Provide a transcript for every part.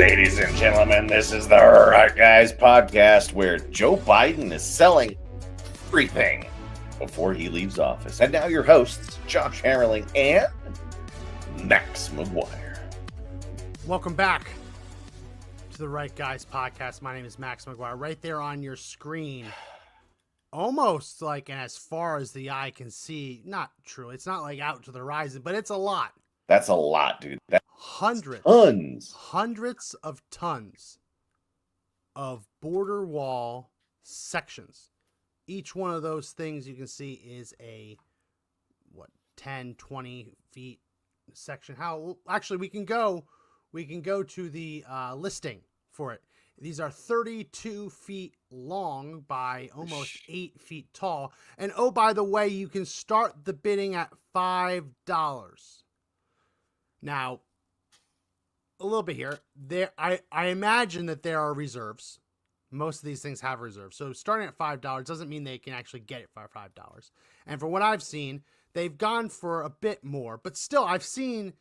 Ladies and gentlemen, this is the Right Guys podcast where Joe Biden is selling everything before he leaves office. And now your hosts, Josh Hammerling and Max McGuire. Welcome back to the Right Guys podcast. My name is Max McGuire. Right there on your screen, almost like as far as the eye can see. Not true. It's not like out to the horizon, but it's a lot. That's a lot, dude. That's hundreds of tons of border wall sections. Each one of those things you can see is a 10, 20 feet section. Actually, we can go to the listing for it. These are 32 feet long by almost 8 feet tall. And oh, by the way, you can start the bidding at $5. Now, a little bit here. I imagine that there are reserves. Most of these things have reserves. So starting at $5 doesn't mean they can actually get it for $5. And from what I've seen, they've gone for a bit more. But still, I've seen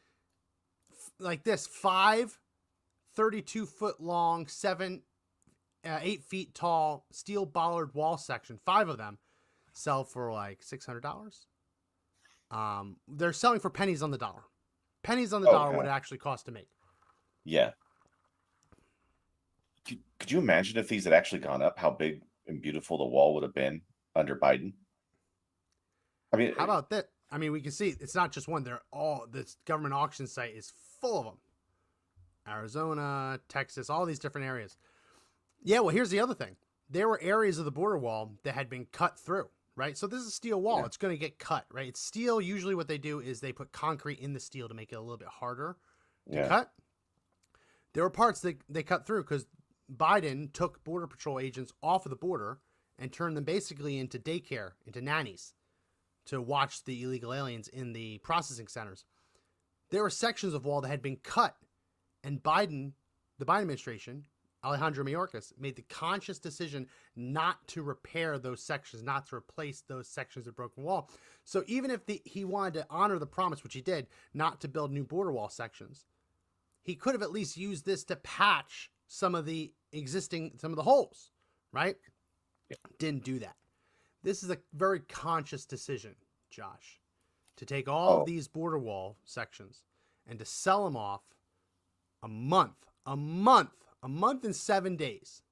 like this 5 32-foot long, 8 feet tall steel bollard wall section. 5 of them sell for like $600. They're selling for pennies on the dollar. Pennies on the dollar what it actually costs to make. Yeah. Could you imagine if these had actually gone up, how big and beautiful the wall would have been under Biden? I mean, how about that? I mean, we can see it's not just one. This government auction site is full of them. Arizona, Texas, all these different areas. Yeah, well, here's the other thing. There were areas of the border wall that had been cut through, right? So this is a steel wall. Yeah. It's going to get cut, right? It's steel. Usually what they do is they put concrete in the steel to make it a little bit harder to cut. There were parts that they cut through because Biden took Border Patrol agents off of the border and turned them basically into daycare, into nannies to watch the illegal aliens in the processing centers. There were sections of wall that had been cut, and the Biden administration, Alejandro Mayorkas, made the conscious decision not to repair those sections, not to replace those sections of broken wall. So even if he wanted to honor the promise, which he did, not to build new border wall sections, he could have at least used this to patch some of the holes, right? Yeah. Didn't do that. This is a very conscious decision, Josh, to take all of these border wall sections and to sell them off a month and 7 days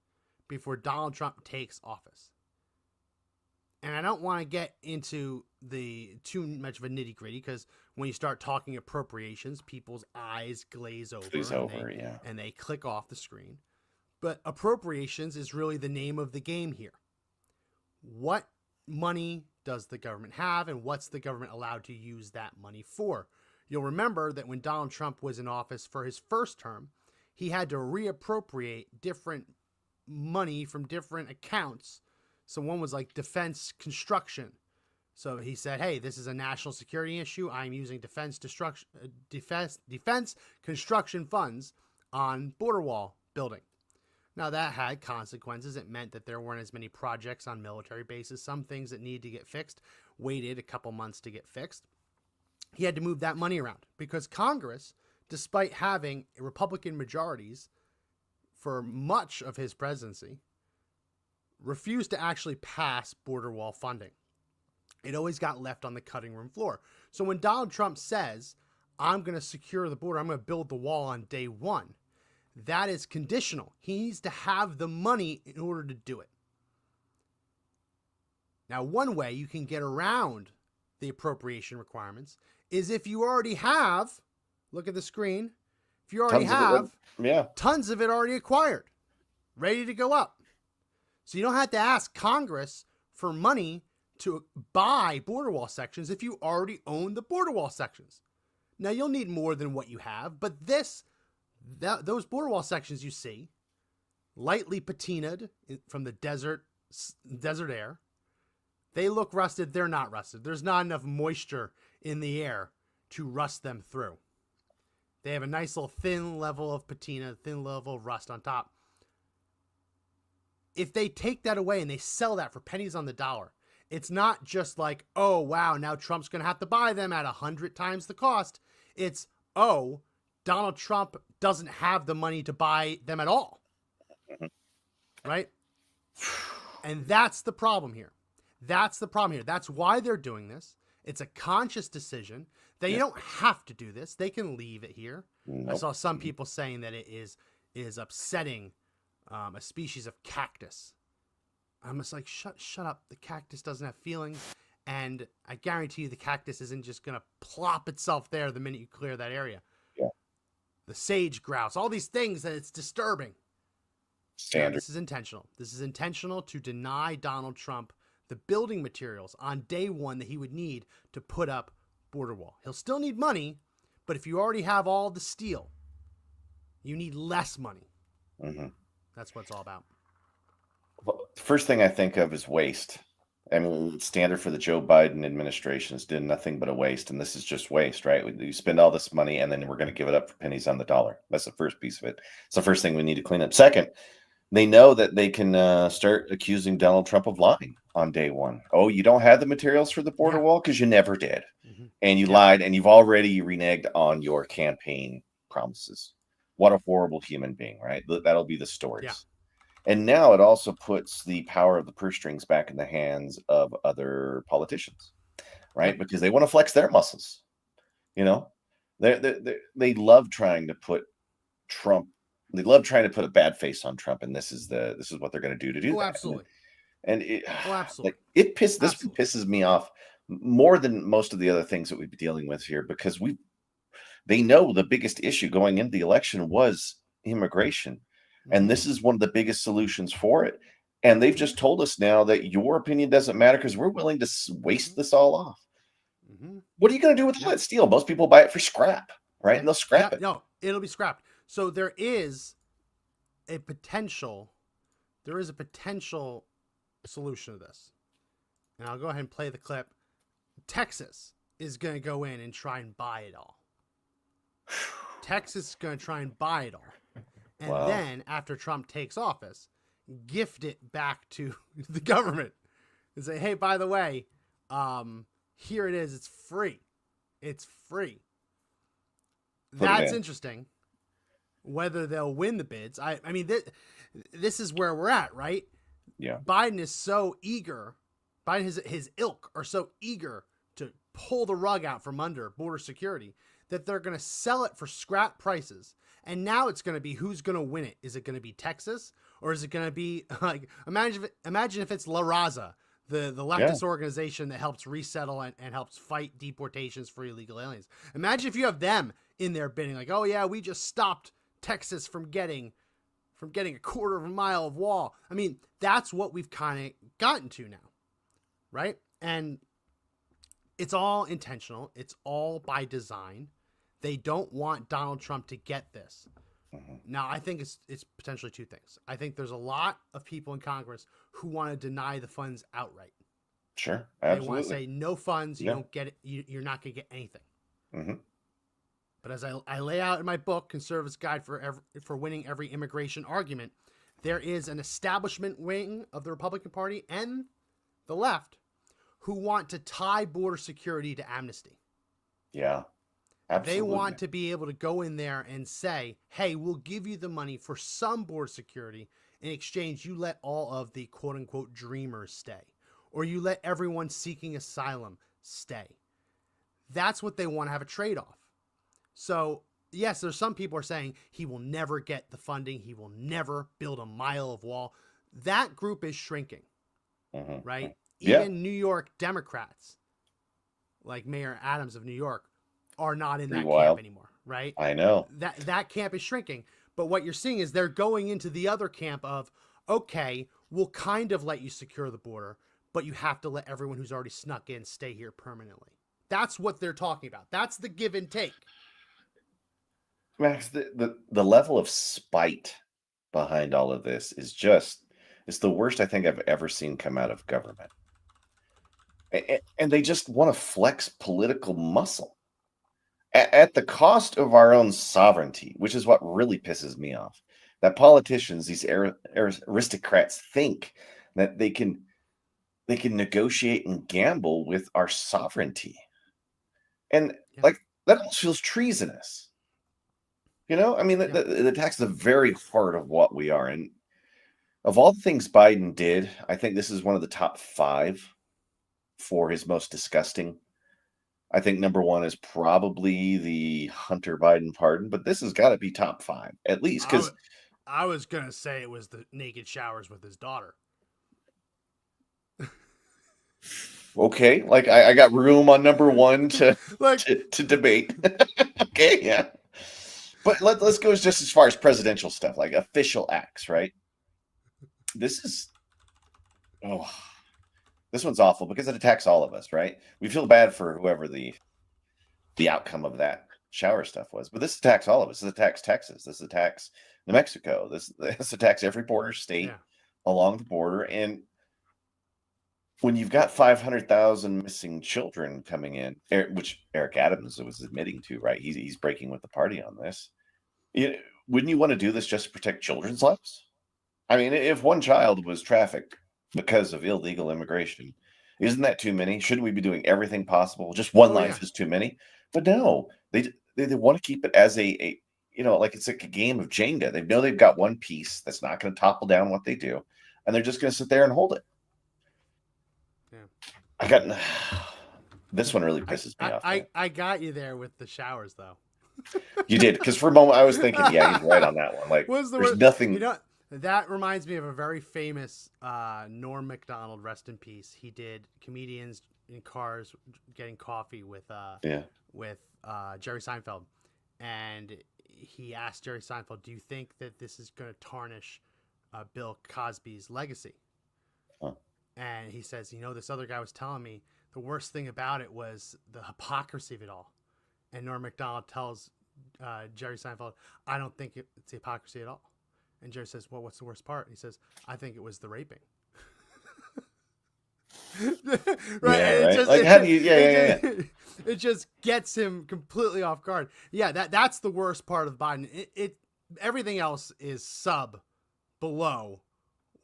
before Donald Trump takes office. And I don't want to get into too much of a nitty gritty because when you start talking appropriations, people's eyes glaze over, and they click off the screen. But appropriations is really the name of the game here. What money does the government have, and what's the government allowed to use that money for? You'll remember that when Donald Trump was in office for his first term, he had to reappropriate different money from different accounts. So one was like defense construction. So he said, hey, this is a national security issue. I'm using defense construction funds on border wall building. Now that had consequences. It meant that there weren't as many projects on military bases. Some things that needed to get fixed waited a couple months to get fixed. He had to move that money around because Congress, despite having Republican majorities for much of his presidency, refused to actually pass border wall funding. It always got left on the cutting room floor. So when Donald Trump says, I'm going to secure the border, I'm going to build the wall on day one, that is conditional. He needs to have the money in order to do it. Now, one way you can get around the appropriation requirements is if you already have, look at the screen, if you already have tons of it already acquired, ready to go up. So you don't have to ask Congress for money to buy border wall sections if you already own the border wall sections. Now you'll need more than what you have, but those border wall sections you see, lightly patinaed from the desert air, they look rusted. They're not rusted. There's not enough moisture in the air to rust them through. They have a nice little thin level of patina, thin level of rust on top. If they take that away and they sell that for pennies on the dollar, it's not just like, oh, wow, now Trump's going to have to buy them at 100 times the cost. It's, oh, Donald Trump doesn't have the money to buy them at all. Right? And that's the problem here. That's why they're doing this. It's a conscious decision. That you don't have to do this. They can leave it here. Nope. I saw some people saying that it is upsetting a species of cactus. I'm just like, shut up. The cactus doesn't have feelings. And I guarantee you the cactus isn't just going to plop itself there the minute you clear that area. Yeah. The sage grouse, all these things that it's disturbing. Standard. No, this is intentional. This is intentional to deny Donald Trump the building materials on day one that he would need to put up border wall. He'll still need money, but if you already have all the steel, you need less money. Mm-hmm. That's what it's all about. Well, the first thing I think of is waste. I mean, standard for the Joe Biden administration is doing nothing but a waste, and this is just waste, right? You spend all this money, and then we're going to give it up for pennies on the dollar. That's the first piece of it. It's the first thing we need to clean up. Second, they know that they can start accusing Donald Trump of lying on day one. Oh, you don't have the materials for the border wall because you never did. Mm-hmm. And you lied, and you've already reneged on your campaign promises. What a horrible human being, right? That'll be the stories. Yeah. And now it also puts the power of the purse strings back in the hands of other politicians, right? Yeah. Because they want to flex their muscles. You know, they love trying to put Trump. They love trying to put a bad face on Trump, and this is what they're going to do that. Absolutely. And it pisses me off more than most of the other things that we've been dealing with here, because they know the biggest issue going into the election was immigration. And this is one of the biggest solutions for it. And they've just told us now that your opinion doesn't matter because we're willing to waste this all off. Mm-hmm. What are you going to do with all that steel? Most people buy it for scrap, right? And they'll scrap it. No, it'll be scrapped. So there is a potential solution to this. And I'll go ahead and play the clip. Texas is going to go in and try and buy it all. Texas is going to try and buy it all. And then, after Trump takes office, gift it back to the government and say, hey, by the way, here it is. It's free. It's free. That's interesting. Whether they'll win the bids. I mean, this is where we're at, right? Yeah. Biden is so eager. His ilk are so eager to pull the rug out from under border security that they're going to sell it for scrap prices. And now it's going to be who's going to win it. Is it going to be Texas, or is it going to be like imagine if it's La Raza, the leftist organization that helps resettle and helps fight deportations for illegal aliens. Imagine if you have them in there bidding like, oh yeah, we just stopped Texas from getting a quarter of a mile of wall. I mean, that's what we've kind of gotten to now, right? And it's all intentional. It's all by design. They don't want Donald Trump to get this. Mm-hmm. Now, I think it's potentially two things. I think there's a lot of people in Congress who want to deny the funds outright. Sure, absolutely. They want to say no funds. You don't get it. You're not going to get anything. Mm-hmm. But as I lay out in my book, Conservatives Guide for Winning Every Immigration Argument, there is an establishment wing of the Republican Party and the left who want to tie border security to amnesty. Yeah. Absolutely. They want to be able to go in there and say, hey, we'll give you the money for some border security. In exchange, you let all of the quote unquote dreamers stay, or you let everyone seeking asylum stay. That's what they want to have a trade-off. So yes, there's some people are saying he will never get the funding. He will never build a mile of wall. That group is shrinking, right? Even New York Democrats, like Mayor Adams of New York, are not in that camp anymore, right? I know. That camp is shrinking. But what you're seeing is they're going into the other camp of, okay, we'll kind of let you secure the border, but you have to let everyone who's already snuck in stay here permanently. That's what they're talking about. That's the give and take. Max, the level of spite behind all of this is it's the worst I think I've ever seen come out of government. And they just want to flex political muscle at the cost of our own sovereignty, which is what really pisses me off. That politicians, these aristocrats, think that they can negotiate and gamble with our sovereignty, and like that almost feels treasonous. You know, I mean, the tax is the very heart of what we are. And of all the things Biden did, I think this is one of the top 5 for his most disgusting. I think number 1 is probably the Hunter Biden pardon, but this has got to be top 5 at least because I was gonna say it was the naked showers with his daughter. okay, like I got room on number 1 to like to debate. Okay, yeah, but let's go just as far as presidential stuff, like official acts, right? This is this one's awful because it attacks all of us, right? We feel bad for whoever the outcome of that shower stuff was, but this attacks all of us. This attacks Texas. This attacks New Mexico. This attacks every border state along the border. And when you've got 500,000 missing children coming in, which Eric Adams was admitting to, right? He's breaking with the party on this. Wouldn't you want to do this just to protect children's lives? I mean, if one child was trafficked because of illegal immigration, isn't that too many? Shouldn't we be doing everything possible? Just one life is too many. But no, they want to keep it as a like it's like a game of Jenga. They know they've got one piece that's not going to topple down what they do, and they're just going to sit there and hold it. Yeah, this one really pisses me off. I got you there with the showers though. You did, because for a moment I was thinking, yeah, he's right on that one. Like, there's nothing. You know, that reminds me of a very famous Norm Macdonald, rest in peace. He did comedians in cars getting coffee with Jerry Seinfeld, and he asked Jerry Seinfeld, "Do you think that this is going to tarnish Bill Cosby's legacy?" Huh. And he says, this other guy was telling me the worst thing about it was the hypocrisy of it all. And Norm Macdonald tells Jerry Seinfeld, "I don't think it's hypocrisy at all." And Jerry says, "Well, what's the worst part?" And he says, "I think it was the raping." Right? Yeah, right? Just, like, how do you? Yeah. It just gets him completely off guard. Yeah, that's the worst part of Biden. Everything else is below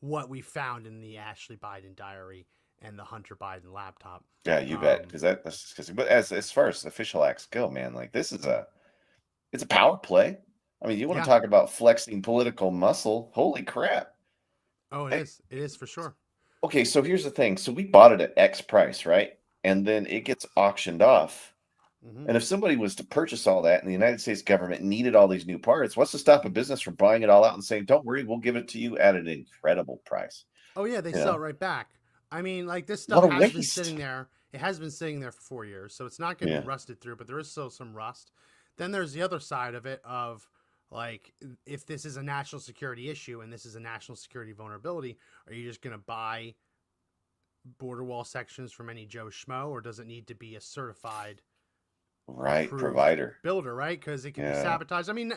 what we found in the Ashley Biden diary and the Hunter Biden laptop. Yeah, you bet, because that's disgusting. But as far as official acts go, man, like this is it's a power play. I mean, you want to talk about flexing political muscle? Holy crap! Oh, it is for sure. Okay, so here's the thing. So we bought it at X price, right? And then it gets auctioned off. Mm-hmm. And if somebody was to purchase all that and the United States government needed all these new parts, what's to stop a business from buying it all out and saying, "Don't worry, we'll give it to you at an incredible price"? Oh, yeah, they sell it right back. I mean, like, this stuff has been sitting there. It has been sitting there for 4 years, so it's not going to be rusted through, but there is still some rust. Then there's the other side of it of, like, if this is a national security issue and this is a national security vulnerability, are you just going to buy border wall sections from any Joe Schmo, or does it need to be a certified provider builder, right? Because it can be sabotaged. I mean,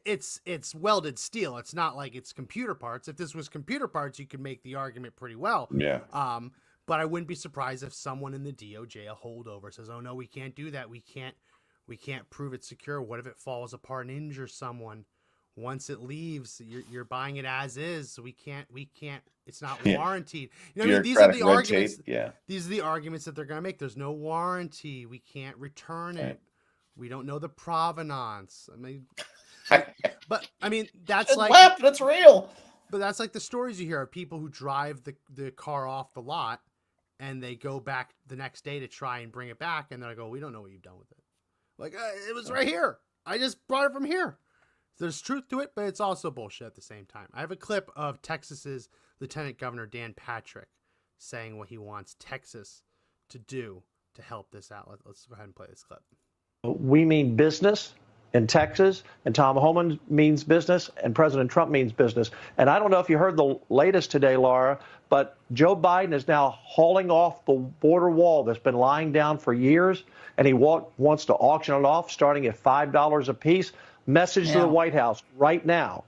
it's welded steel. It's not like it's computer parts. If this was computer parts, you could make the argument pretty well. Yeah. But I wouldn't be surprised if someone in the DOJ, a holdover, says, "Oh no, we can't do that. We can't prove it's secure. What if it falls apart and injures someone? Once it leaves, you're buying it as is. So we can't. It's not warranted." I mean, these are the arguments. These are the arguments that they're going to make. There's no warranty. We can't return it. Right. We don't know the provenance. I mean, that's like that's real. But that's like the stories you hear of people who drive the car off the lot and they go back the next day to try and bring it back, and they're like, "Oh, we don't know what you've done with it." Like, it was right here. I just brought it from here. There's truth to it, but it's also bullshit at the same time. I have a clip of Texas's Lieutenant Governor Dan Patrick saying what he wants Texas to do to help this out. Let's go ahead and play this clip. We mean business in Texas, and Tom Homan means business, and President Trump means business. And I don't know if you heard the latest today, Laura, but Joe Biden is now hauling off the border wall that's been lying down for years, and he wants to auction it off starting at $5 a piece. Message to the White House right now: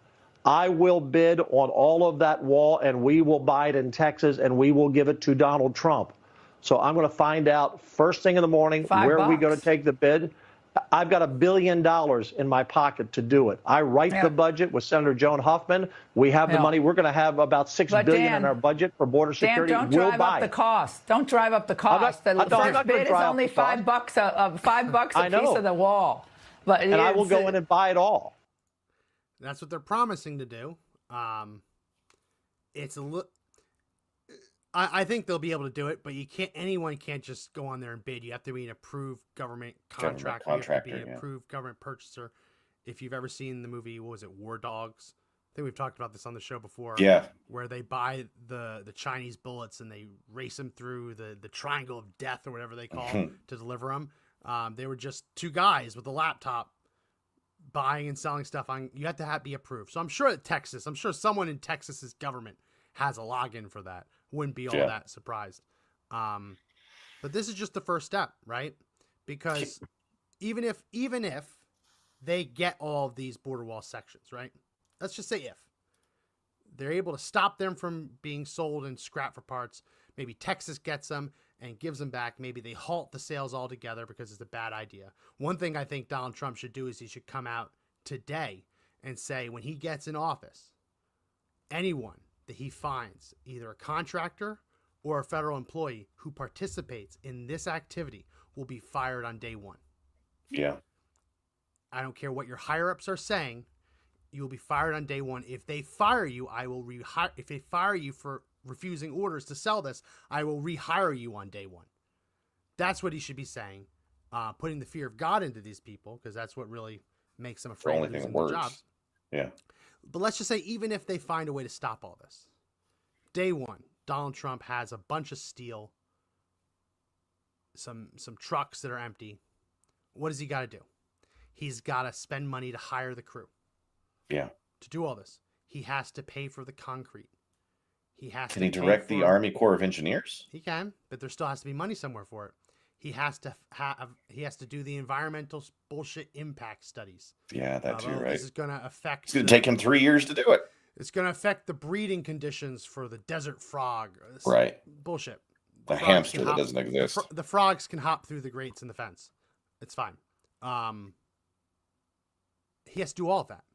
I will bid on all of that wall, and we will buy it in Texas, and we will give it to Donald Trump. So I'm going to find out first thing in the morning where are we going to take the bid. I've got $1 billion in my pocket to do it. I write the budget with Senator Joan Huffman. We have the money. We're going to have about $6 billion in our budget for border security. Dan, don't drive up the cost. Don't drive up the cost. The first bid is only $5 a piece of the wall. And I will go in and buy it all. That's what they're promising to do. It's I think they'll be able to do it, but anyone can't just go on there and bid. You have to be an approved government contractor. You have to be an approved government purchaser. If you've ever seen the movie, what was it, War Dogs? I think we've talked about this on the show before. Yeah. Where they buy the Chinese bullets and they race them through the triangle of death or whatever they call to deliver them. They were just two guys with a laptop buying and selling stuff on. You have to be approved. So I'm sure someone in Texas's government has a login for that. Wouldn't be all that surprised. But this is just the first step, right? Because even if they get all of these border wall sections, right? Let's just say if they're able to stop them from being sold and scrapped for parts, maybe Texas gets them and gives them back. Maybe they halt the sales altogether because it's a bad idea. One thing I think Donald Trump should do is he should come out today and say when he gets in office, anyone that he finds, either a contractor or a federal employee who participates in this activity, will be fired on day one. Yeah. I don't care what your higher-ups are saying. You will be fired on day one. If they fire you, I will rehire. If they fire you for refusing orders to sell this, I will rehire you on day one. That's what he should be saying. Putting the fear of God into these people, because that's what really makes them afraid of losing their jobs. Yeah. But let's just say, even if they find a way to stop all this, day one, Donald Trump has a bunch of steel, some trucks that are empty. What does he got to do? He's got to spend money to hire the crew. Yeah. To do all this, he has to pay for the concrete. Can he direct the Army Corps of Engineers? He can, but there still has to be money somewhere for it. He has to do the environmental bullshit impact studies. Yeah, that too, right? This is going to affect. It's going to take him 3 years to do it. It's going to affect the breeding conditions for the desert frog. Right. Bullshit. The hamster that doesn't exist. The frogs can hop through the grates in the fence. It's fine. He has to do all of that.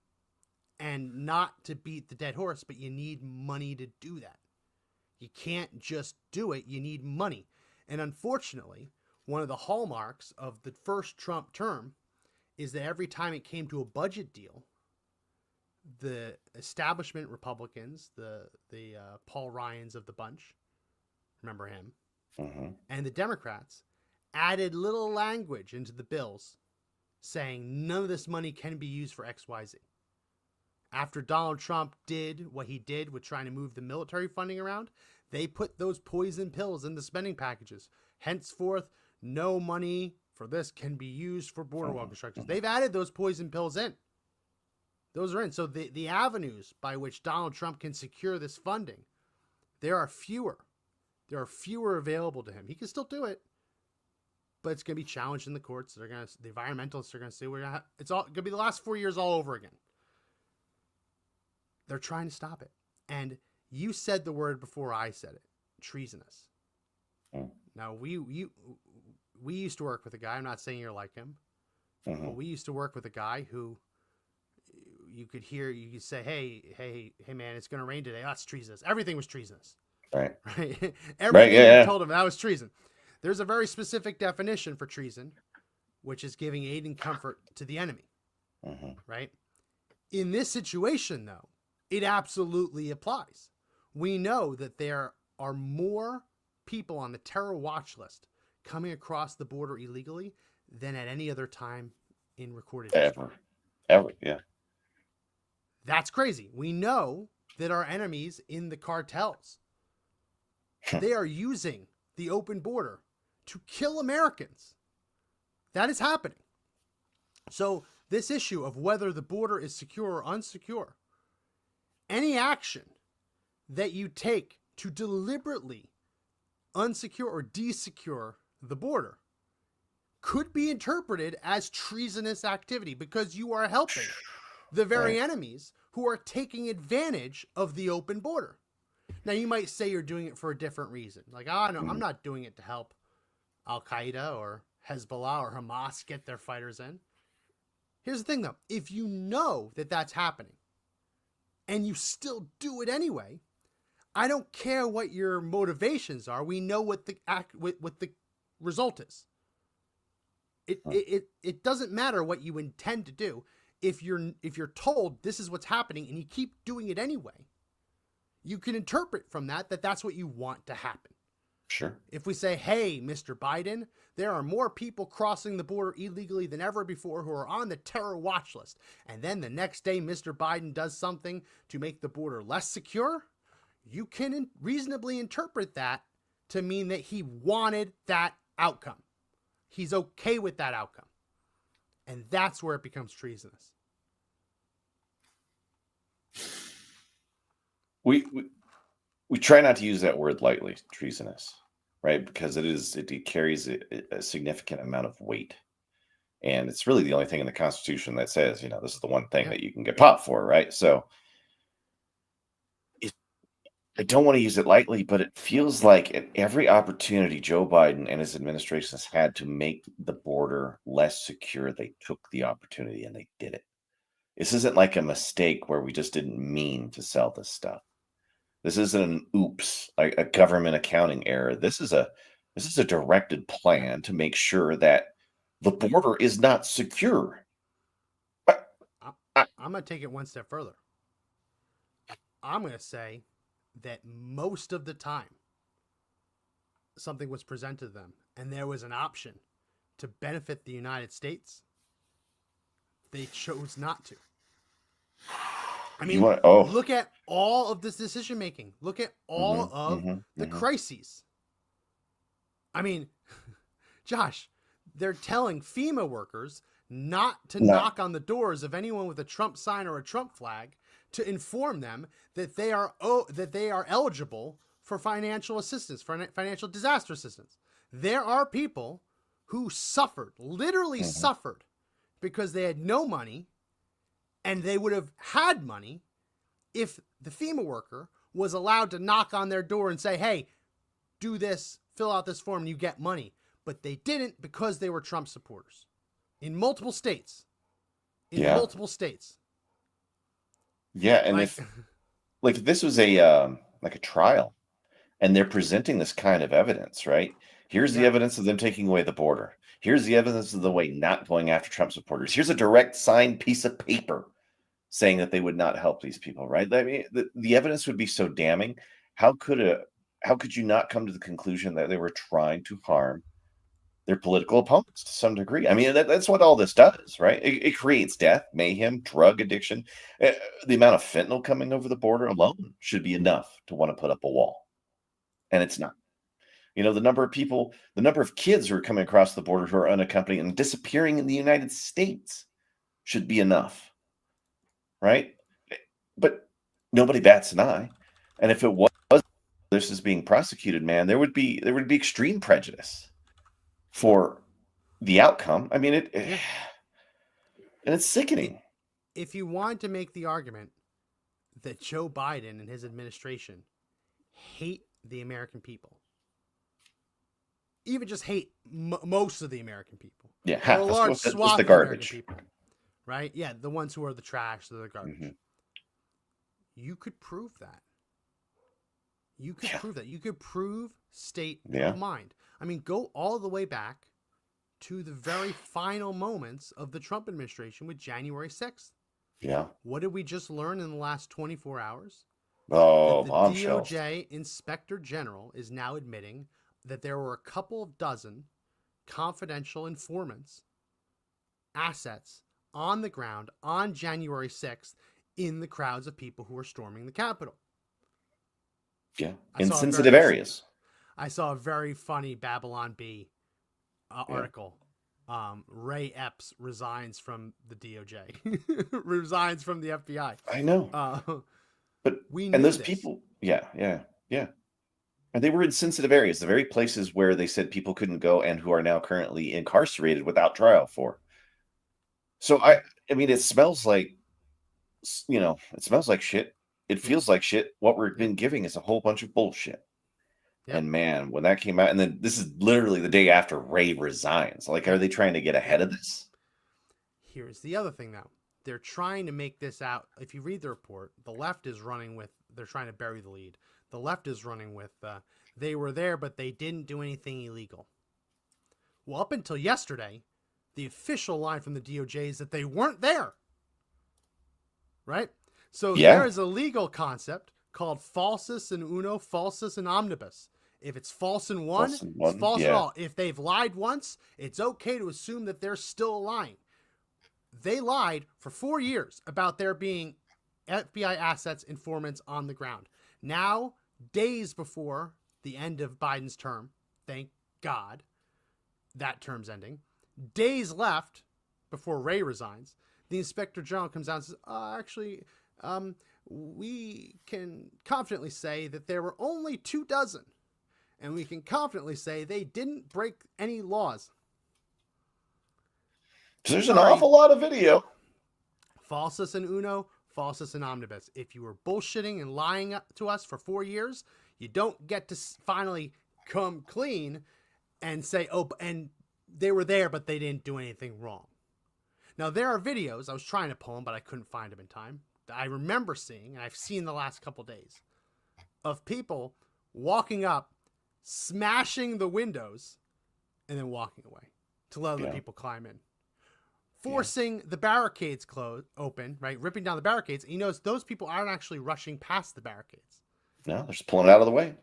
And not to beat the dead horse, but you need money to do that. You can't just do it. You need money. And unfortunately, one of the hallmarks of the first Trump term is that every time it came to a budget deal, the establishment Republicans, the Paul Ryans of the bunch, remember him, and the Democrats added little language into the bills saying none of this money can be used for XYZ. After Donald Trump did what he did with trying to move the military funding around, they put those poison pills in the spending packages. Henceforth, no money for this can be used for border wall construction. They've added those poison pills in. Those are in. So the avenues by which Donald Trump can secure this funding, there are fewer. There are fewer available to him. He can still do it, but it's going to be challenged in the courts. The environmentalists are going to say it's all going to be the last 4 years all over again. They're trying to stop it. And you said the word before I said it, treasonous. Now, we used to work with a guy. I'm not saying you're like him. But we used to work with a guy who you could say, hey, man, it's going to rain today. Oh, that's treasonous. Everything was treasonous. Right. Everything told him that was treason. There's a very specific definition for treason, which is giving aid and comfort to the enemy. Right. In this situation, though, it absolutely applies. We know that there are more people on the terror watch list coming across the border illegally than at any other time in recorded history. Ever, yeah. That's crazy. We know that our enemies in the cartels, they are using the open border to kill Americans. That is happening. So this issue of whether the border is secure or unsecure, any action that you take to deliberately unsecure or desecure the border could be interpreted as treasonous activity because you are helping the very enemies who are taking advantage of the open border. Now, you might say you're doing it for a different reason. Like, no, I'm not doing it to help Al-Qaeda or Hezbollah or Hamas get their fighters in. Here's the thing, though. If you know that that's happening and you still do it anyway, I don't care what your motivations are. We know what the result is. It doesn't matter what you intend to do. if you're told this is what's happening and you keep doing it anyway, you can interpret from that that's what you want to happen. Sure. If we say, hey, Mr. Biden, there are more people crossing the border illegally than ever before who are on the terror watch list, and then the next day Mr. Biden does something to make the border less secure, you can reasonably interpret that to mean that he wanted that outcome. He's okay with that outcome. And that's where it becomes treasonous. We try not to use that word lightly, treasonous, right? Because it carries a significant amount of weight. And it's really the only thing in the Constitution that says, this is the one thing that you can get popped for, right? So I don't want to use it lightly, but it feels like at every opportunity Joe Biden and his administration has had to make the border less secure, they took the opportunity and they did it. This isn't like a mistake where we just didn't mean to sell this stuff. This isn't an oops, like a government accounting error. This is a directed plan to make sure that the border is not secure. I'm going to take it one step further. I'm going to say that most of the time something was presented to them and there was an option to benefit the United States, they chose not to. I mean, look at all of this decision making. Look at all of the crises. I mean, Josh, they're telling FEMA workers not to knock on the doors of anyone with a Trump sign or a Trump flag, to inform them that they are eligible for financial assistance, for financial disaster assistance. There are people who suffered, literally suffered, because they had no money, and they would have had money if the FEMA worker was allowed to knock on their door and say, hey, do this, fill out this form, and you get money. But they didn't because they were Trump supporters. In multiple states. Multiple states. Yeah, and if this was a trial, and they're presenting this kind of evidence, right? Here's the evidence of them taking away the border. Here's the evidence of the way not going after Trump supporters. Here's a direct signed piece of paper saying that they would not help these people, right? I mean, the evidence would be so damning. How could you not come to the conclusion that they were trying to harm their political opponents to some degree? I mean, that's what all this does, right? It creates death, mayhem, drug addiction. The amount of fentanyl coming over the border alone should be enough to want to put up a wall. And it's not. The number of kids who are coming across the border who are unaccompanied and disappearing in the United States should be enough, right? But nobody bats an eye. And if it was this is being prosecuted, man, there would be extreme prejudice for the outcome. I mean, and it's sickening. If you want to make the argument that Joe Biden and his administration hate the American people, even just hate most of the American people, half, or a large swath the of garbage, American people, right? Yeah, the ones who are the trash, they're the garbage. You could prove that. You could prove that. You could prove state of mind. I mean, go all the way back to the very final moments of the Trump administration with January 6th. Yeah. What did we just learn in the last 24 hours? Oh, the bombshells. DOJ Inspector General is now admitting that there were a couple of dozen confidential informants, assets on the ground on January 6th in the crowds of people who were storming the Capitol. Yeah, in sensitive areas. I saw a very funny Babylon Bee article. Ray Epps resigns from the DOJ, resigns from the FBI. I know. But those people, yeah. And they were in sensitive areas, the very places where they said people couldn't go and who are now currently incarcerated without trial for. So I mean, it smells like, it smells like shit. It feels like shit. What we've been giving is a whole bunch of bullshit. Yep. And man, when that came out, and then this is literally the day after Ray resigns. Like, are they trying to get ahead of this? Here's the other thing, though. They're trying to make this out. If you read the report, the left is running with, they're trying to bury the lead. The left is running with, they were there, but they didn't do anything illegal. Well, up until yesterday, the official line from the DOJ is that they weren't there. right? So Yeah. there is a legal concept called falsus in uno, falsus in omnibus. If it's false in one, False in it's one, false in yeah. all. If they've lied once, it's okay to assume that they're still lying. They lied for 4 years about there being FBI assets, informants on the ground. Now, days before the end of Biden's term, thank God that term's ending, days left before Ray resigns, the Inspector General comes out and says, actually, we can confidently say that there were only 24, and we can confidently say they didn't break any laws. There's an awful lot of video. Falsus in uno, falsus in omnibus. If you were bullshitting and lying to us for 4 years, you don't get to finally come clean and say, oh, and they were there, but they didn't do anything wrong. Now, there are videos, I was trying to pull them, but I couldn't find them in time, that I remember seeing, and I've seen the last couple days, of people walking up, smashing the windows, and then walking away to let other people climb in. Forcing the barricades open, right? Ripping down the barricades. And you notice those people aren't actually rushing past the barricades. No, they're just pulling it out of the way.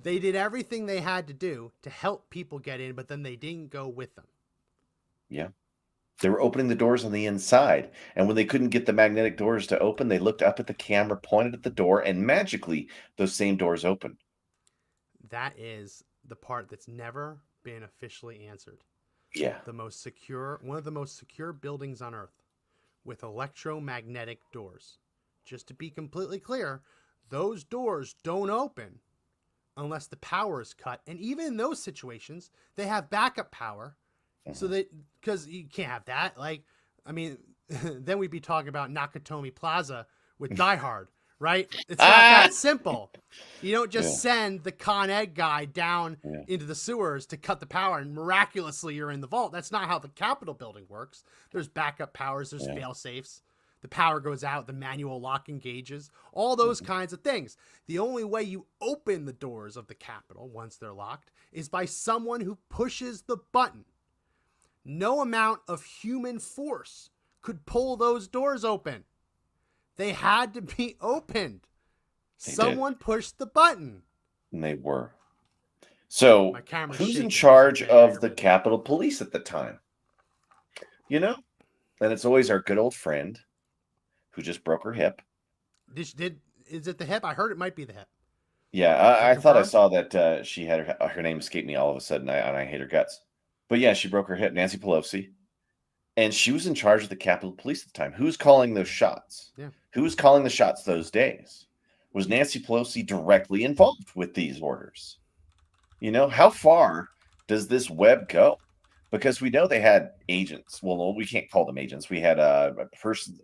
They did everything they had to do to help people get in, but then they didn't go with them. Yeah. They were opening the doors on the inside. And when they couldn't get the magnetic doors to open, they looked up at the camera, pointed at the door, and magically those same doors opened. That is the part that's never been officially answered. Yeah. One of the most secure buildings on Earth with electromagnetic doors. Just to be completely clear, those doors don't open unless the power is cut. And even in those situations, they have backup power. So that, because you can't have that. Like, I mean, then we'd be talking about Nakatomi Plaza with Die Hard, right? It's not that simple. You don't just send the Con Ed guy down into the sewers to cut the power and miraculously you're in the vault. That's not how the Capitol building works. There's backup powers, there's fail safes. The power goes out, the manual lock engages, all those kinds of things. The only way you open the doors of the Capitol once they're locked is by someone who pushes the button. No amount of human force could pull those doors open. They had to be opened. Someone pushed the button. And they were. So, who's in charge of the Capitol Police at the time? You know? And it's always our good old friend who just broke her hip. Is it the hip? I heard it might be the hip. Yeah, I thought I saw that she had her name escaped me all of a sudden, and I hate her guts. But yeah, she broke her hip, Nancy Pelosi. And she was in charge of the Capitol Police at the time. Who's calling those shots? Yeah. Who was calling the shots those days? Was Nancy Pelosi directly involved with these orders? You know, how far does this web go? Because we know they had agents. Well, we can't call them agents. We had a person,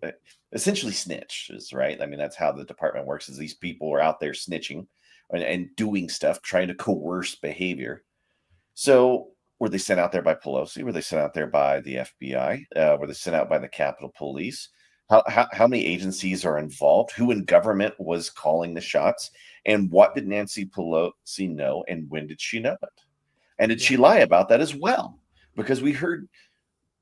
essentially snitches, right? I mean, that's how the department works, is these people are out there snitching and doing stuff, trying to coerce behavior. So were they sent out there by Pelosi? Were they sent out there by the FBI? Were they sent out by the Capitol Police? How many agencies are involved? Who in government was calling the shots? And what did Nancy Pelosi know? And when did she know it? And did she lie about that as well? Because we heard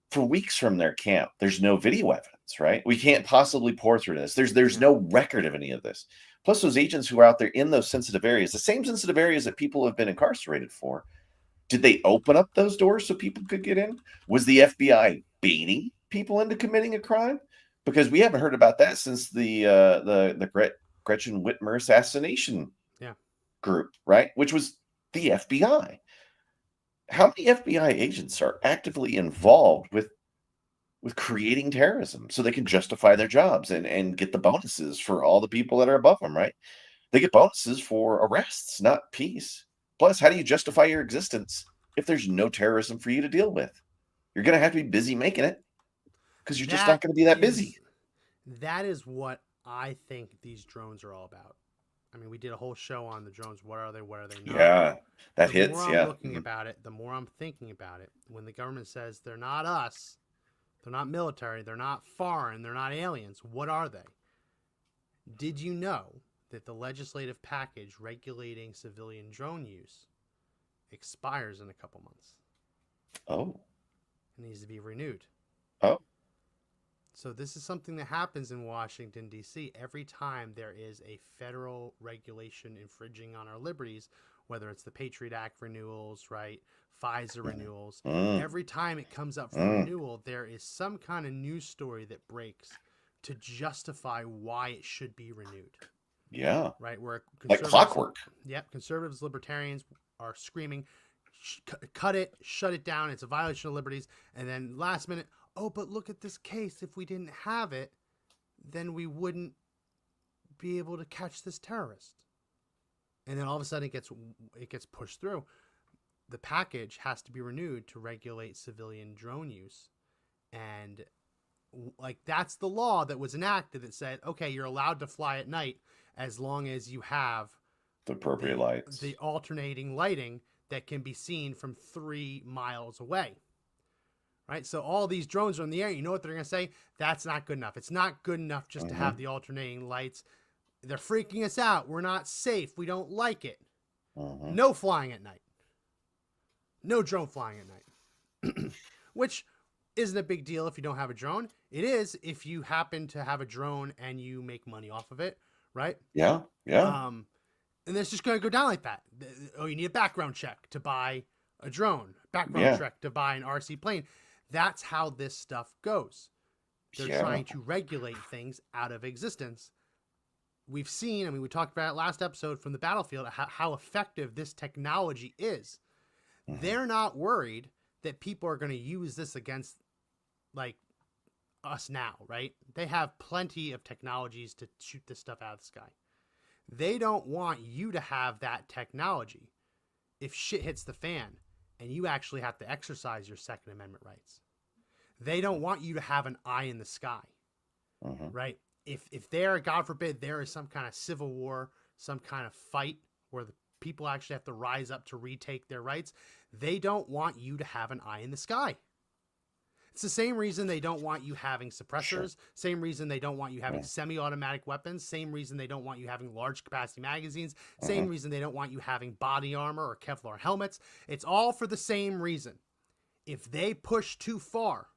for weeks from their camp, there's no video evidence, right? We can't possibly pour through this. There's no record of any of this. Plus, those agents who are out there in those sensitive areas, the same sensitive areas that people have been incarcerated for, did they open up those doors so people could get in? Was the FBI baiting people into committing a crime? Because we haven't heard about that since the Gretchen Whitmer assassination group, right? Which was the FBI. How many FBI agents are actively involved with creating terrorism so they can justify their jobs and get the bonuses for all the people that are above them, right? They get bonuses for arrests, not peace. Plus, how do you justify your existence if there's no terrorism for you to deal with? You're going to have to be busy making it because you're just not going to be that busy. That is what I think these drones are all about. I mean, we did a whole show on the drones. What are they? What are they not? Yeah, that hits. The more I'm looking about it, the more I'm thinking about it. When the government says they're not us, they're not military, they're not foreign, they're not aliens, what are they? Did you know that the legislative package regulating civilian drone use expires in a couple months? Oh. It needs to be renewed. Oh. So this is something that happens in Washington, D.C. every time there is a federal regulation infringing on our liberties, whether it's the Patriot Act renewals, right? FISA renewals. Every time it comes up for renewal, there is some kind of news story that breaks to justify why it should be renewed. Yeah. Right? Where Like clockwork. Yep. Conservatives, libertarians are screaming, cut it, shut it down. It's a violation of liberties. And then last minute, oh, but look at this case. If we didn't have it, then we wouldn't be able to catch this terrorist. And then all of a sudden it gets pushed through. The package has to be renewed to regulate civilian drone use. And like that's the law that was enacted that said, okay, you're allowed to fly at night as long as you have The appropriate lights. the alternating lighting that can be seen from 3 miles away. Right? So all these drones are in the air. You know what they're going to say? That's not good enough. It's not good enough just to have the alternating lights. They're freaking us out. We're not safe. We don't like it. No flying at night. No drone flying at night. Which isn't a big deal if you don't have a drone. It is if you happen to have a drone and you make money off of it, right? Yeah. And it's just going to go down like that. Oh, you need a background check to buy a drone. Background check to buy an RC plane. That's how this stuff goes. They're trying to regulate things out of existence. We've seen, I mean, we talked about it last episode from the battlefield, how effective this technology is. They're not worried that people are going to use this against like us now, right? They have plenty of technologies to shoot this stuff out of the sky. They don't want you to have that technology if shit hits the fan and you actually have to exercise your Second Amendment rights. They don't want you to have an eye in the sky, right? If there, God forbid, there is some kind of civil war, some kind of fight where the people actually have to rise up to retake their rights, they don't want you to have an eye in the sky. It's the same reason they don't want you having suppressors, same reason they don't want you having semi-automatic weapons, same reason they don't want you having large capacity magazines, same reason they don't want you having body armor or Kevlar helmets. It's all for the same reason. If they push too far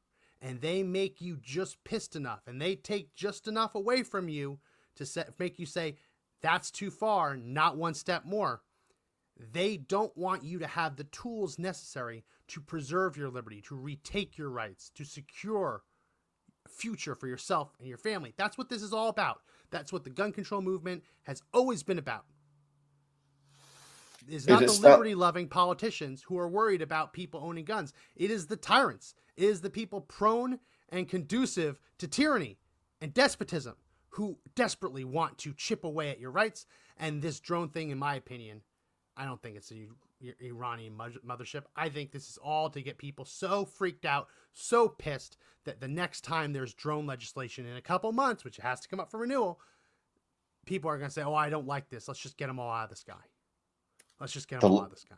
and they make you just pissed enough and they take just enough away from you to make you say, that's too far, not one step more, they don't want you to have the tools necessary to preserve your liberty, to retake your rights, to secure a future for yourself and your family. That's what this is all about. That's what the gun control movement has always been about. It's not the liberty-loving politicians who are worried about people owning guns. It is the tyrants. It is the people prone and conducive to tyranny and despotism who desperately want to chip away at your rights. And this drone thing, in my opinion, I don't think it's a Iranian mothership. I think this is all to get people so freaked out, so pissed that the next time there's drone legislation in a couple months, which has to come up for renewal, people are going to say, oh, I don't like this. Let's just get them all out of the sky. Let's just get them all out of the sky.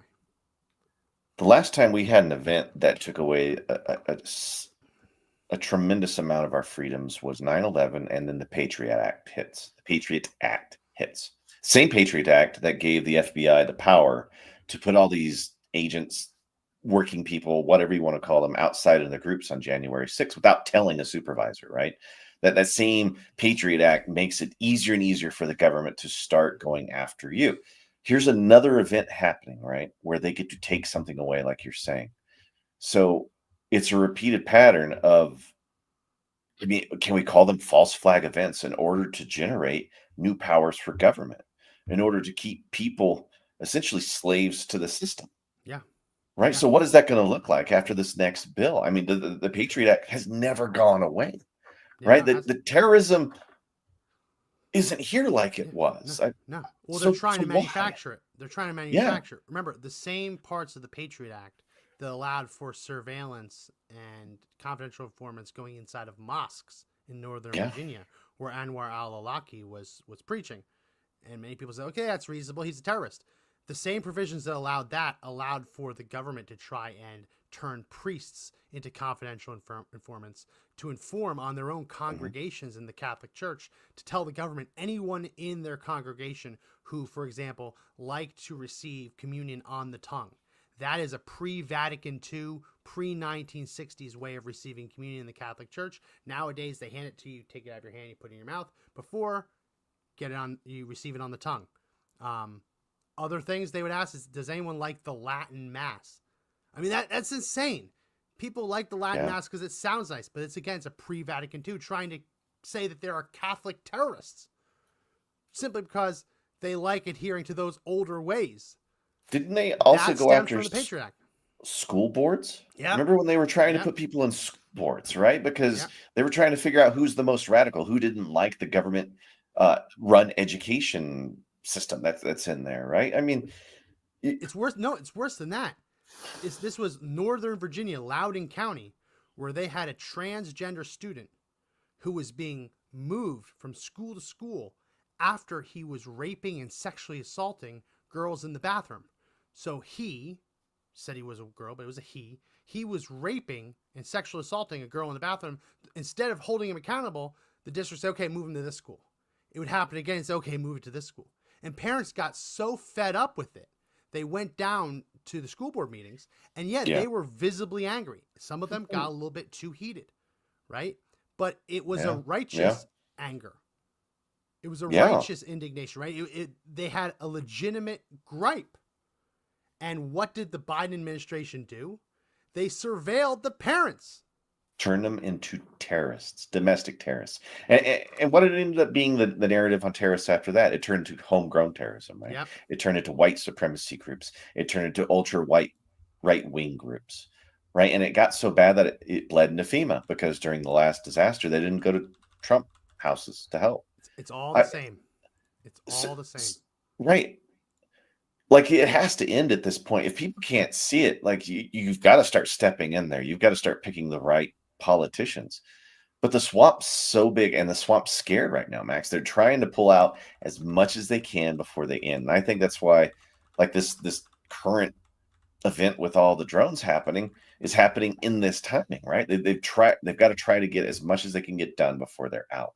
The last time we had an event that took away a tremendous amount of our freedoms was 9/11, and then the Patriot Act hits. The Patriot Act hits. Same Patriot Act that gave the FBI the power to put all these agents, working people, whatever you want to call them, outside of the groups on January 6th without telling a supervisor, right? That same Patriot Act makes it easier and easier for the government to start going after you. Here's another event happening, right, where they get to take something away, like you're saying. So it's a repeated pattern of, I mean, can we call them false flag events in order to generate new powers for government, in order to keep people essentially slaves to the system? Yeah. Right. Yeah. So what is that going to look like after this next bill? I mean, the Patriot Act has never gone away, right? The terrorism isn't here like it was. No. Well, they're trying to manufacture it. They're trying to manufacture it. Remember, the same parts of the Patriot Act that allowed for surveillance and confidential informants going inside of mosques in Northern Virginia, where Anwar al-Awlaki was preaching. And many people say, okay, that's reasonable. He's a terrorist. The same provisions that allowed for the government to try and turn priests into confidential informants to inform on their own congregations in the Catholic Church, to tell the government anyone in their congregation who, for example, liked to receive communion on the tongue, That is a pre-Vatican II, pre-1960s way of receiving communion in the Catholic Church. Nowadays, they hand it to you, take it out of your hand, you put it in your mouth. Before, you receive it on the tongue. Other things they would ask is, does anyone like the Latin Mass? I mean, that's insane. People like the Latin Mass because it sounds nice, but it's a pre-Vatican II trying to say that there are Catholic terrorists simply because they like adhering to those older ways. Didn't they also go after the Patriot Act. School boards? Yeah. Remember when they were trying to put people in school boards, right? Because they were trying to figure out who's the most radical, who didn't like the government run education system that's in there, right? I mean, it's worse. No, it's worse than that. This was Northern Virginia, Loudoun County, where they had a transgender student who was being moved from school to school after he was raping and sexually assaulting girls in the bathroom. So he said he was a girl, but it was a he. He was raping and sexually assaulting a girl in the bathroom. Instead of holding him accountable, the district said, okay, move him to this school. It would happen again and say, okay, move it to this school. And parents got so fed up with it, they went down to the school board meetings, and yet they were visibly angry. Some of them got a little bit too heated, right? But it was a righteous anger. It was a righteous indignation, right? They had a legitimate gripe. And what did the Biden administration do? They surveilled the parents. Turn them into terrorists, domestic terrorists. And what it ended up being the narrative on terrorists after that, it turned into homegrown terrorism, right? Yep. It turned into white supremacy groups. It turned into ultra-white right-wing groups, right? And it got so bad that it bled into FEMA because during the last disaster, they didn't go to Trump houses to help. It's all the same. It's all the same. Right. Like, it has to end at this point. If people can't see it, like, you've got to start stepping in there. You've got to start picking the right politicians. But the swamp's so big, and the swamp's scared right now, Max. They're trying to pull out as much as they can before they end. And I think that's why, like, this current event with all the drones happening is happening in this timing, right? They've got to try to get as much as they can get done before they're out.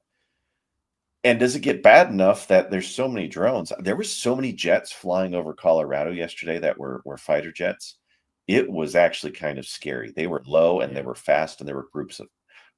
And does it get bad enough that there's so many drones? There were so many jets flying over Colorado yesterday that were fighter jets. It was actually kind of scary. They were low and they were fast, and there were groups of,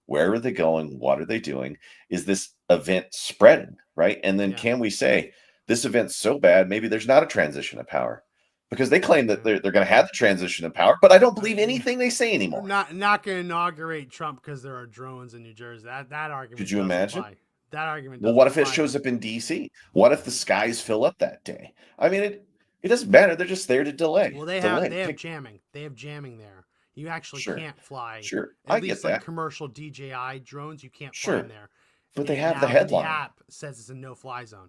where are they going? What are they doing? Is this event spreading, right? And then can we say this event's so bad, maybe there's not a transition of power? Because they claim that they're going to have the transition of power, but I don't believe anything they say anymore. Not going to inaugurate Trump because there are drones in New Jersey. That argument. Could you imagine? Apply. That argument. Well, what if it shows up in DC? What if the skies fill up that day? I mean, it doesn't matter. They're just there to delay. Well, they have jamming. They have jamming there. You actually can't fly. Sure, At I least get that. Like commercial DJI drones, you can't fly in there. But they have the headline. The app says it's a no-fly zone.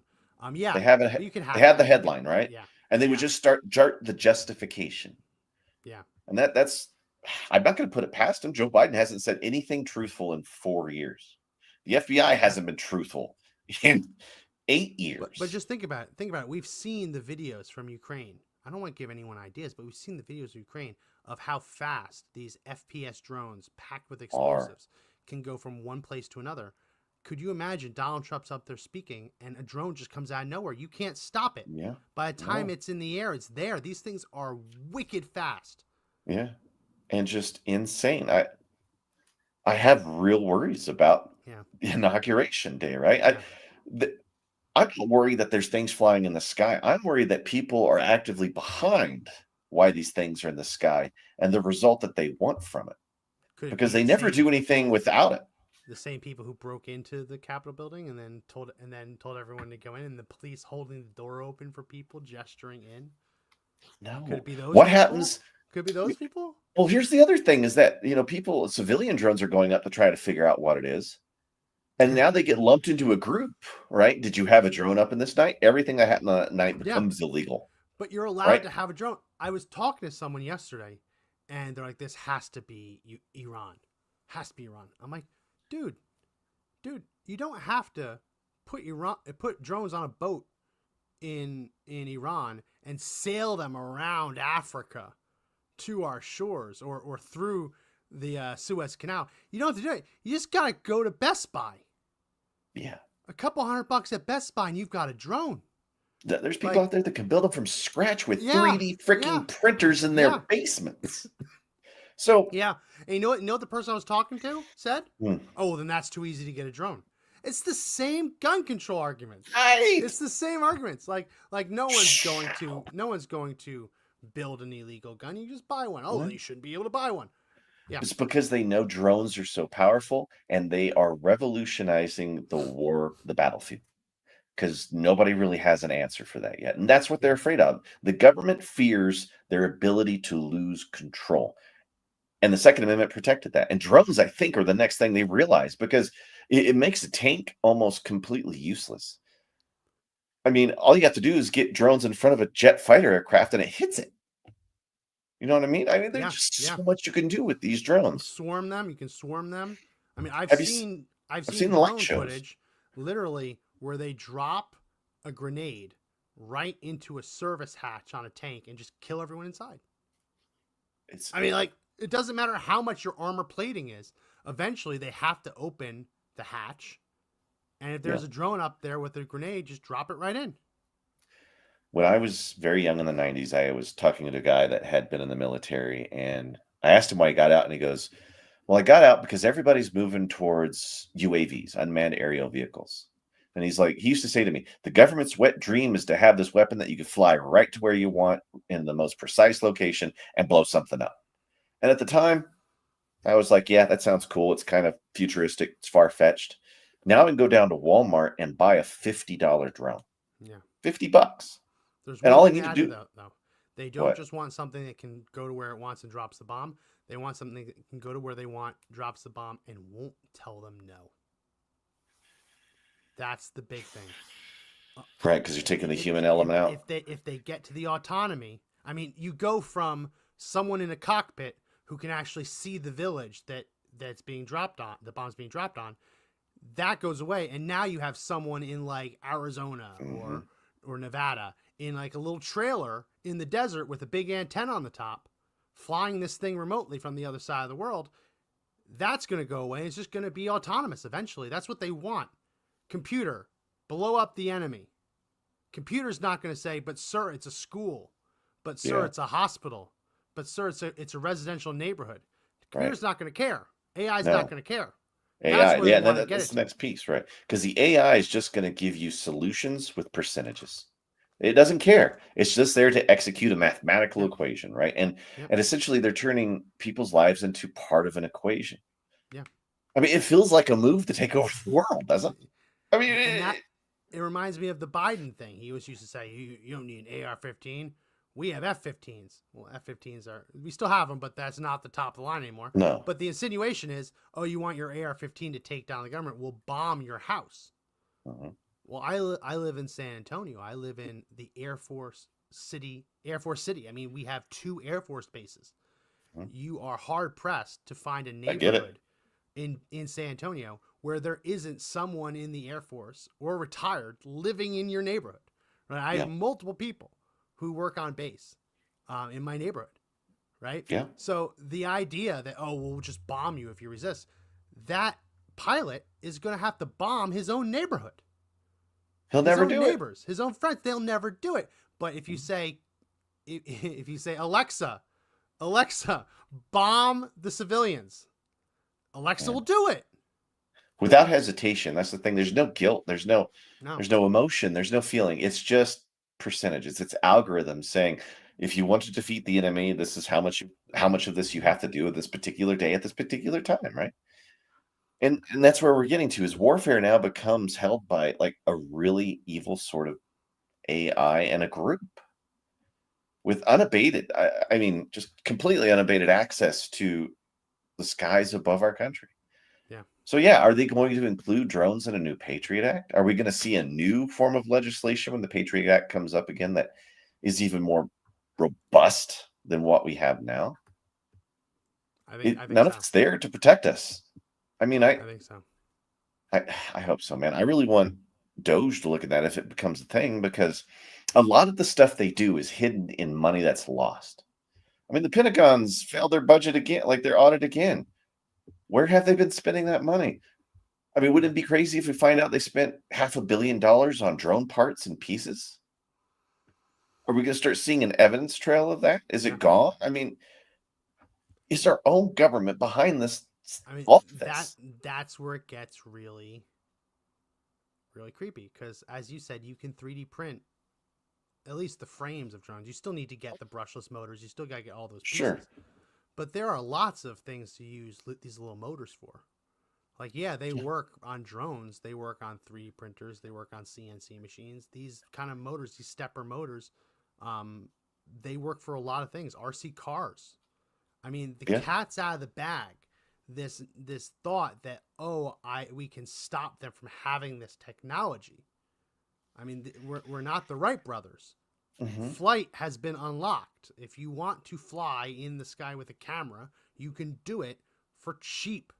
Yeah, they have you can have. They have the headline, right? Yeah, and they would just start the justification. Yeah, and that's. I'm not going to put it past him. Joe Biden hasn't said anything truthful in 4 years. The FBI hasn't been truthful in 8 years. But just think about it. We've seen the videos from Ukraine. I don't want to give anyone ideas, but we've seen the videos of Ukraine of how fast these FPS drones packed with explosives can go from one place to another. Could you imagine Donald Trump's up there speaking and a drone just comes out of nowhere? You can't stop it. Yeah. By the time it's in the air, it's there. These things are wicked fast. Yeah. And just insane. I have real worries about Inauguration Day, right? I'm not worried that there's things flying in the sky. I'm worried that people are actively behind why these things are in the sky and the result that they want from it. Because they never do anything without it. The same people who broke into the Capitol building and then told everyone to go in, and the police holding the door open for people gesturing in. No. Could it be those? What people? happens? Could it be those people? Well, here's the other thing: is that civilian drones are going up to try to figure out what it is, and now they get lumped into a group, right? Did you have a drone up in this night? Everything that happened that night becomes illegal. But you're allowed to have a drone. I was talking to someone yesterday, and they're like, "This has to be Iran. Has to be Iran." I'm like, dude, you don't have to put drones on a boat in Iran and sail them around Africa to our shores or through the Suez Canal. You don't have to do it. You just gotta go to Best Buy. Yeah, a couple $100 at Best Buy, and you've got a drone. There's people Like, out there that can build them from scratch with yeah, 3D freaking yeah, printers in their yeah, basements. So, yeah. And you know what? You know what the person I was talking to said? hmm, Oh, well, then that's too easy to get a drone. It's the same gun control arguments. right. It's the same arguments. Like no one's going to build an illegal gun. You just buy one. Oh, then you shouldn't be able to buy one. Yeah. It's because they know drones are so powerful and they are revolutionizing the battlefield. Because nobody really has an answer for that yet. And that's what they're Yeah. afraid of. The government fears their ability to lose control. And the Second Amendment protected that. And drones, I think, are the next thing they realize because it makes a tank almost completely useless. I mean, all you have to do is get drones in front of a jet fighter aircraft and it hits it. You know what I mean? I mean, there's Yeah. just Yeah. so much you can do with these You drones. swarm them. You can swarm them. I mean, I've Have you seen I've I've seen seen the light drone shows. footage literally where they drop a grenade right into a service hatch on a tank and just kill everyone inside. It's I mean, like, it doesn't matter how much your armor plating is. Eventually, they have to open the hatch, and if there's yeah. a drone up there with a grenade, just drop it right in. When I was very young in the 90s, I was talking to a guy that had been in the military, and I asked him why he got out, and he goes, "Well, I got out because everybody's moving towards UAVs, unmanned aerial vehicles." And he's like, he used to say to me, "The government's wet dream is to have this weapon that you can fly right to where you want in the most precise location and blow something up." And at the time, I was like, "Yeah, that sounds cool. It's kind of futuristic. It's far-fetched." Now I can go down to Walmart and buy a $50 drone. Yeah. $50. There's And one all I thing need to to add to do that, though. They don't what? just want something that can go to where it wants and drops the bomb. They want something that can go to where they want, drops the bomb, and won't tell them no. That's the big thing. Right, because you're taking the If, human if, element out. if they get to the autonomy, I mean, you go from someone in a cockpit who can actually see the village that's being dropped on, the bomb's being dropped on, that goes away, and now you have someone in like Arizona Mhm. or Nevada in like a little trailer in the desert with a big antenna on the top, flying this thing remotely from the other side of the world. That's going to go away. It's just going to be autonomous eventually. That's what they want. Computer, blow up the enemy. Computer's not going to say, "But sir, it's a school. But sir, Yeah, it's a hospital. But sir, it's a residential neighborhood." right. Computer's not going to care. AI's not No. going to care. That's AI, where yeah, they and then want to get that's it the to. next piece, right? Because the AI is just going to give you solutions with percentages. It doesn't care. It's just there to execute a mathematical Yep. equation, right? And Yep. essentially they're turning people's lives into part of an equation. Yeah. I mean, it feels like a move to take over the world, doesn't it? I mean, And that it reminds me of the Biden thing. He used to say, you don't need an AR-15. We have F-15s. Well, F-15s we still have them, but that's not the top of the line anymore. no. But the insinuation is, oh, you want your AR-15 to take down the government? We'll bomb your house. Uh-huh. Well, I live in San Antonio. I live in the Air Force City. I mean, we have 2 Air Force bases. Mhm. You are hard pressed to find a I get it. neighborhood in San Antonio where there isn't someone in the Air Force or retired living in your neighborhood. Right? I have Yeah. multiple people who work on base in my neighborhood. Right? Yeah. So the idea that, oh, we'll just bomb you if you resist, that pilot is going to have to bomb his own neighborhood. He'll His never own do it. neighbors, his own friends, they'll never do it. But if you say, Alexa, bomb the civilians, Alexa Yeah. will do it. Without hesitation. That's the thing. There's no guilt. There's no No. emotion. There's no feeling. It's just percentages. It's algorithms saying if you want to defeat the enemy, this is how much of this you have to do at this particular day at this particular time, right? And that's where we're getting to is warfare now becomes held by like a really evil sort of AI and a group with unabated, I mean, just completely unabated access to the skies above our country. Yeah. So yeah, are they going to include drones in a new Patriot Act? Are we going to see a new form of legislation when the Patriot Act comes up again that is even more robust than what we have now? I think None so. of it's there to protect us. I mean, I think so. I hope so, man. I really want Doge to look at that if it becomes a thing, because a lot of the stuff they do is hidden in money that's lost. I mean, the Pentagon's failed their budget again, like their audit again. Where have they been spending that money? I mean, wouldn't it be crazy if we find out they spent $500 million on drone parts and pieces? Are we going to start seeing an evidence trail of that? Is Yeah. it gone? I mean, is our own government behind this? I mean, all of this? that's where it gets really, really creepy. Because as you said, you can 3D print at least the frames of drones. You still need to get the brushless motors. You still got to get all those pieces. Sure. But there are lots of things to use these little motors for. Like, yeah, they work on drones. They work on 3D printers. They work on CNC machines. These kind of motors, these stepper motors, they work for a lot of things. RC cars. I mean, the cat's out of the bag. This thought that, we can stop them from having this technology. I mean, we're not the Wright brothers. Mm-hmm. Flight has been unlocked. If you want to fly in the sky with a camera, you can do it for cheap.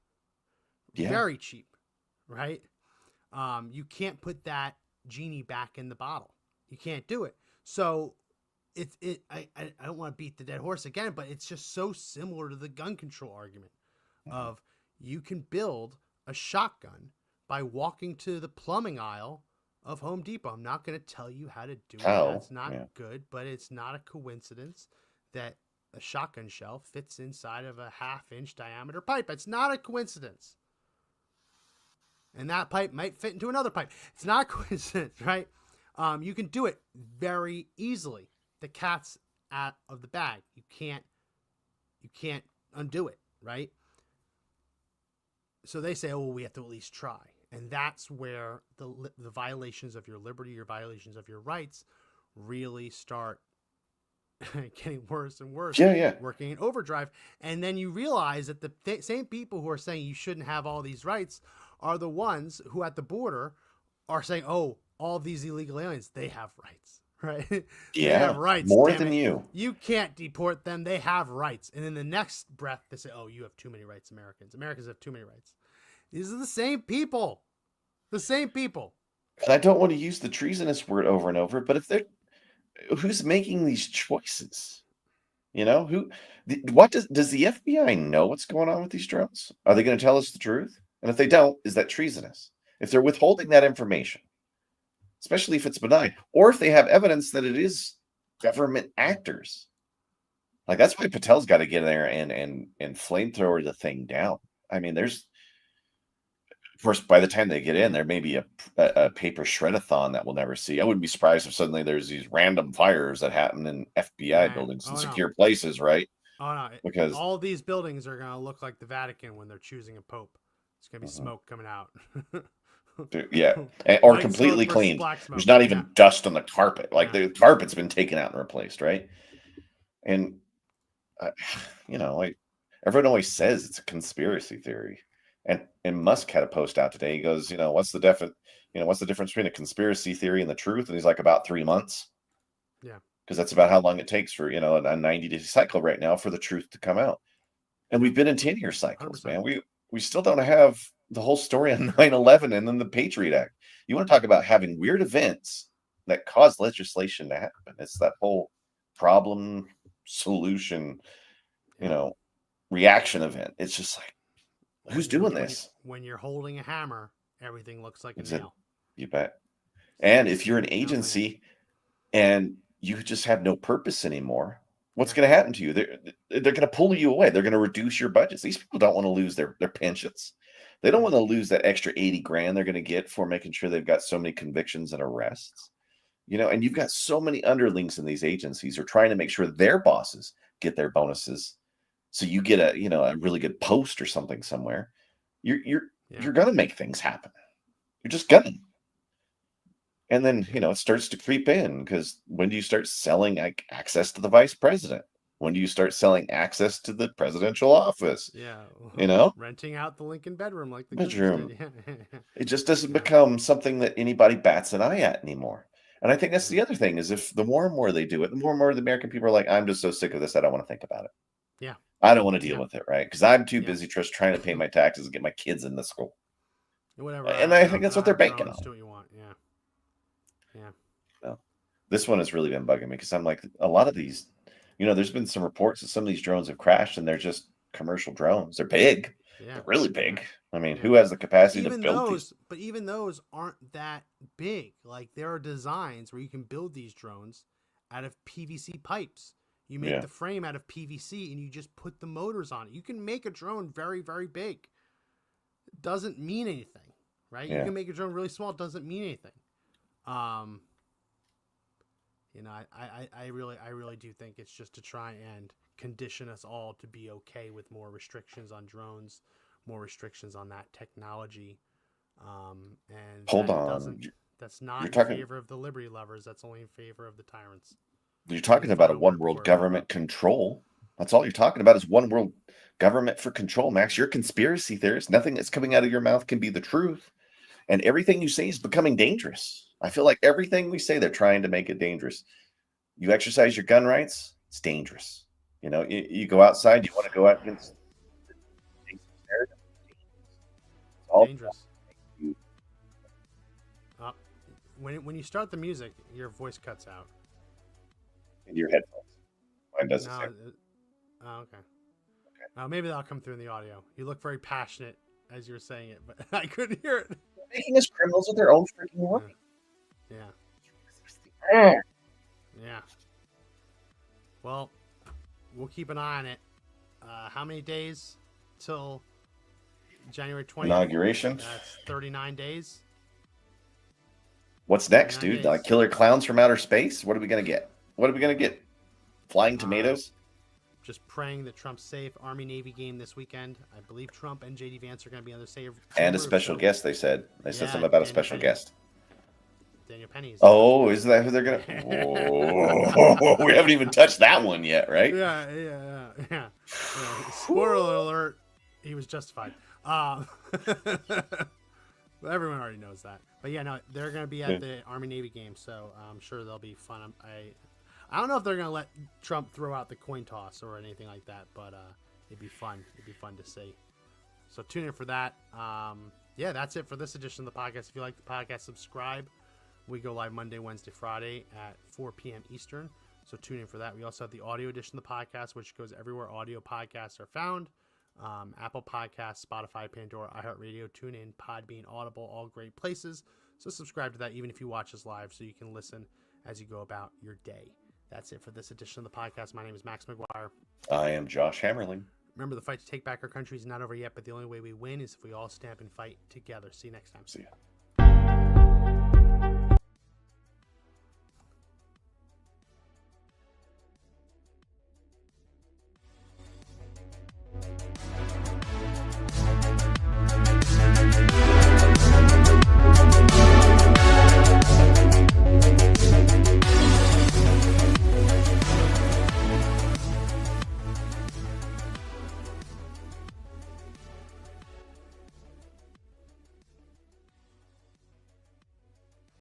Yeah. Very cheap, right? You can't put that genie back in the bottle. You can't do it. So I don't want to beat the dead horse again, but it's just so similar to the gun control argument of you can build a shotgun by walking to the plumbing aisle of Home Depot. I'm not going to tell you how to do it. That's not good, but it's not a coincidence that a shotgun shell fits inside of a 1/2-inch diameter pipe. It's not a coincidence. And that pipe might fit into another pipe. It's not a coincidence, right? You can do it very easily. The cat's out of the bag. You can't undo it, right? So they say, we have to at least try. And that's where the violations of your liberty, your violations of your rights really start getting worse and worse. Working in overdrive. And then you realize that the same people who are saying you shouldn't have all these rights are the ones who at the border are saying, all these illegal aliens, they have rights, right? Yeah, they have rights. More than you. You can't deport them. They have rights. And in the next breath, they say, you have too many rights, Americans. Americans have too many rights. These are the same people. The same people. And I don't want to use the treasonous word over and over, but who's making these choices? What does the FBI know what's going on with these drones? Are they going to tell us the truth? And if they don't, is that treasonous? If they're withholding that information, especially if it's benign, or if they have evidence that it is government actors, like that's why Patel's got to get in there and flamethrower the thing down. I mean, of course, by the time they get in, there may be a paper shred-a-thon that we'll never see. I wouldn't be surprised if suddenly there's these random fires that happen in FBI buildings and secure places, right? Oh, no. Because all these buildings are going to look like the Vatican when they're choosing a pope. It's going to be smoke coming out. Or completely clean. There's not even dust on the carpet. Like the carpet's been taken out and replaced, right? And, everyone always says it's a conspiracy theory. And Musk had a post out today. He goes, what's the difference between a conspiracy theory and the truth? And he's like, about 3 months. Yeah. Because that's about how long it takes for, a 90-day cycle right now for the truth to come out. And we've been in 10-year cycles, 100%. Man. We still don't have the whole story on 9/11 and then the Patriot Act. You want to talk about having weird events that cause legislation to happen. It's that whole problem, solution, reaction event. It's just like, who's doing this? When you're holding a hammer, everything looks like a nail. You bet. And if you're an agency and you just have no purpose anymore, what's going to happen to you? They're going to pull you away. They're going to reduce your budgets. These people don't want to lose their pensions. They don't want to lose that extra $80,000 they're going to get for making sure they've got so many convictions and arrests. And you've got so many underlings in these agencies who are trying to make sure their bosses get their bonuses. So you get a really good post or something somewhere. You're going to make things happen. You're just going to. And then, it starts to creep in because when do you start selling access to the vice president? When do you start selling access to the presidential office? Yeah. Renting out the Lincoln bedroom like the bedroom. It just doesn't become something that anybody bats an eye at anymore. And I think that's the other thing is if the more and more they do it, the more and more the American people are like, I'm just so sick of this. I don't want to think about it. Yeah. I don't want to deal with it. Right. Because I'm too busy just trying to pay my taxes and get my kids into school. Whatever. And I think that's what they're banking on. Do what you want. Yeah. Yeah. Well, this one has really been bugging me because I'm like, a lot of these, there's been some reports that some of these drones have crashed and they're just commercial drones. They're big. Yeah. They're really big. I mean, who has the capacity to build these? But even those aren't that big. Like there are designs where you can build these drones out of PVC pipes. You make the frame out of PVC and you just put the motors on it. You can make a drone very, very big. It doesn't mean anything, right? Yeah. You can make a drone really small. It doesn't mean anything. You know, I really do think it's just to try and condition us all to be okay with more restrictions on drones, more restrictions on that technology. And Hold on. That's not You're in talking- favor of the liberty lovers. That's only in favor of the tyrants. You're talking about a Final one word world for it. government control. That's all you're talking about is one world government for control, Max. You're a conspiracy theorist. Nothing that's coming out of your mouth can be the truth. And everything you say is becoming dangerous. I feel like everything we say, they're trying to make it dangerous. You exercise your gun rights, it's dangerous. You know, you go outside, you want to go out against the narrative. It's all Dangerous. you. When you start the music, your voice cuts out. In your headphones. Mine does the No, same. oh, okay. Maybe that'll come through in the audio. You look very passionate as you were saying it, but I couldn't hear it. They're making us criminals with their own freaking work. Yeah. Yeah. Yeah. Well, we'll keep an eye on it. How many days till January 20th? Inauguration. That's 39 days. What's next, 39 dude? days. Like killer clowns from outer space? What are we gonna get? What are we gonna get? Flying tomatoes? Just praying that Trump's safe. Army-Navy game this weekend. I believe Trump and J.D. Vance are going to be on their safe. And a special guest, they said. They said Yeah, something about a Daniel special Penny. Daniel Daniel Penny's. Oh, is that who they're gonna? Whoa, we haven't even touched that one yet, right? Yeah. Spoiler alert: he was justified. But everyone already knows that. But yeah, no, they're going to be at the Army-Navy game, so I'm sure they'll be fun. I don't know if they're going to let Trump throw out the coin toss or anything like that, but it'd be fun. It'd be fun to see. So tune in for that. Yeah, that's it for this edition of the podcast. If you like the podcast, subscribe. We go live Monday, Wednesday, Friday at 4 p.m. Eastern. So tune in for that. We also have the audio edition of the podcast, which goes everywhere audio podcasts are found. Apple Podcasts, Spotify, Pandora, iHeartRadio, TuneIn, Podbean, Audible, all great places. So subscribe to that even if you watch us live so you can listen as you go about your day. That's it for this edition of the podcast. My name is Max McGuire. I am Josh Hammerling. Remember, the fight to take back our country is not over yet, but the only way we win is if we all stand up and fight together. See you next time. See ya.